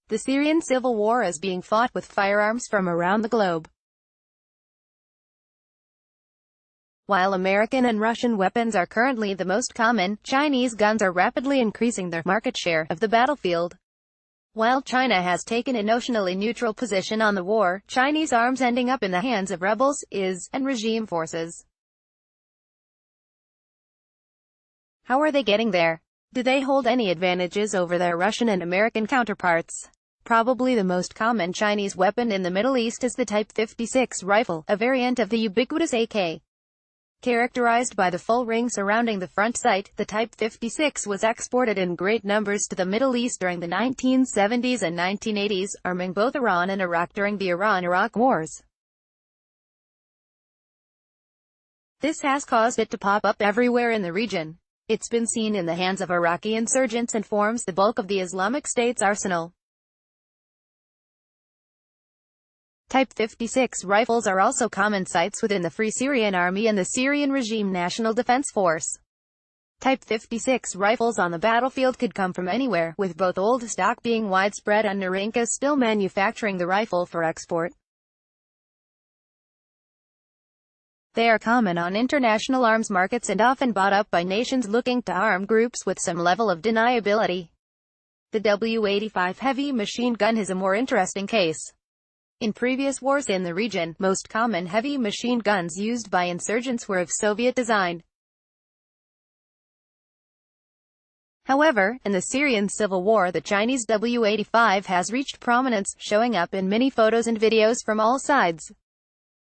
The Syrian Civil War is being fought with firearms from around the globe. While American and Russian weapons are currently the most common, Chinese guns are rapidly increasing their market share of the battlefield. While China has taken a notionally neutral position on the war, Chinese arms ending up in the hands of rebels, and regime forces. How are they getting there? Do they hold any advantages over their Russian and American counterparts? Probably the most common Chinese weapon in the Middle East is the Type 56 rifle, a variant of the ubiquitous AK. Characterized by the full ring surrounding the front sight, the Type 56 was exported in great numbers to the Middle East during the 1970s and 1980s, arming both Iran and Iraq during the Iran-Iraq Wars. This has caused it to pop up everywhere in the region. It's been seen in the hands of Iraqi insurgents and forms the bulk of the Islamic State's arsenal. Type 56 rifles are also common sights within the Free Syrian Army and the Syrian Regime National Defense Force. Type 56 rifles on the battlefield could come from anywhere, with both old stock being widespread and Norinco still manufacturing the rifle for export. They are common on international arms markets and often bought up by nations looking to arm groups with some level of deniability. The W-85 heavy machine gun is a more interesting case. In previous wars in the region, most common heavy machine guns used by insurgents were of Soviet design. However, in the Syrian Civil War, the Chinese W-85 has reached prominence, showing up in many photos and videos from all sides.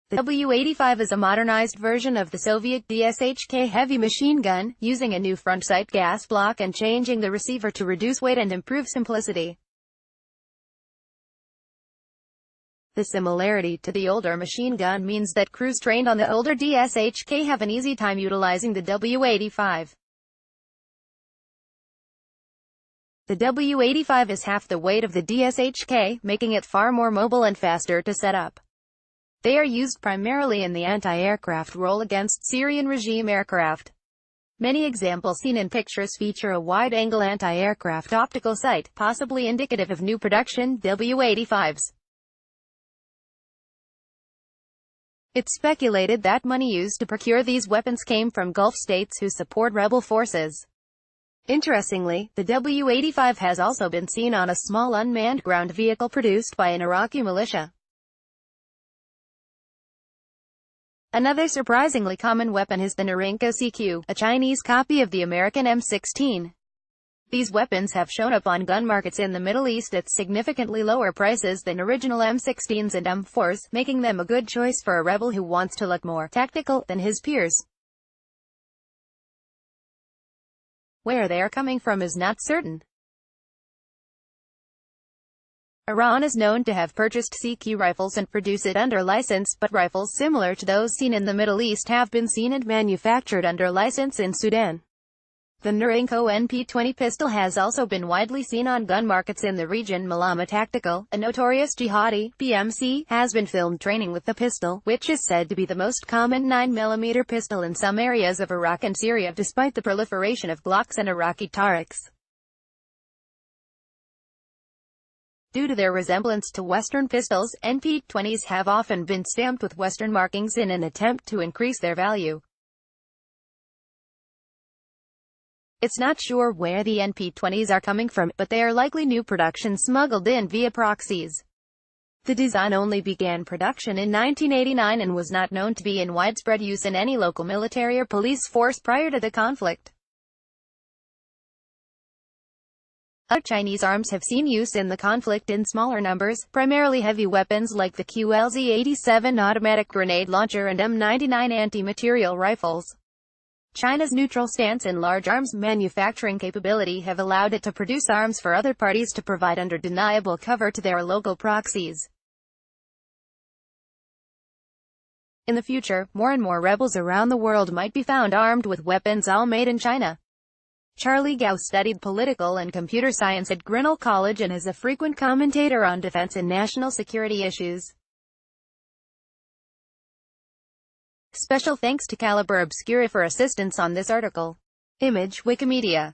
The W-85 is a modernized version of the Soviet DSHK heavy machine gun, using a new front sight gas block and changing the receiver to reduce weight and improve simplicity. The similarity to the older machine gun means that crews trained on the older DSHK have an easy time utilizing the W-85. The W-85 is half the weight of the DSHK, making it far more mobile and faster to set up. They are used primarily in the anti-aircraft role against Syrian regime aircraft. Many examples seen in pictures feature a wide-angle anti-aircraft optical sight, possibly indicative of new production W-85s. It's speculated that money used to procure these weapons came from Gulf states who support rebel forces. Interestingly, the W-85 has also been seen on a small unmanned ground vehicle produced by an Iraqi militia. Another surprisingly common weapon is the Norinco CQ, a Chinese copy of the American M16. These weapons have shown up on gun markets in the Middle East at significantly lower prices than original M16s and M4s, making them a good choice for a rebel who wants to look more tactical than his peers. Where they are coming from is not certain. Iran is known to have purchased CQ rifles and produce it under license, but rifles similar to those seen in the Middle East have been seen and manufactured under license in Sudan. The Norinco NP-20 pistol has also been widely seen on gun markets in the region. Malama Tactical, a notorious jihadi, PMC, has been filmed training with the pistol, which is said to be the most common 9mm pistol in some areas of Iraq and Syria, despite the proliferation of Glocks and Iraqi Tariqs. Due to their resemblance to Western pistols, NP-20s have often been stamped with Western markings in an attempt to increase their value. It's not sure where the NP-20s are coming from, but they are likely new production smuggled in via proxies. The design only began production in 1989 and was not known to be in widespread use in any local military or police force prior to the conflict. Other Chinese arms have seen use in the conflict in smaller numbers, primarily heavy weapons like the QLZ-87 automatic grenade launcher and M99 anti-material rifles. China's neutral stance and large arms manufacturing capability have allowed it to produce arms for other parties to provide undeniable cover to their local proxies. In the future, more and more rebels around the world might be found armed with weapons all made in China. Charlie Gao studied political and computer science at Grinnell College and is a frequent commentator on defense and national security issues. Special thanks to Calibre Obscura for assistance on this article. Image Wikimedia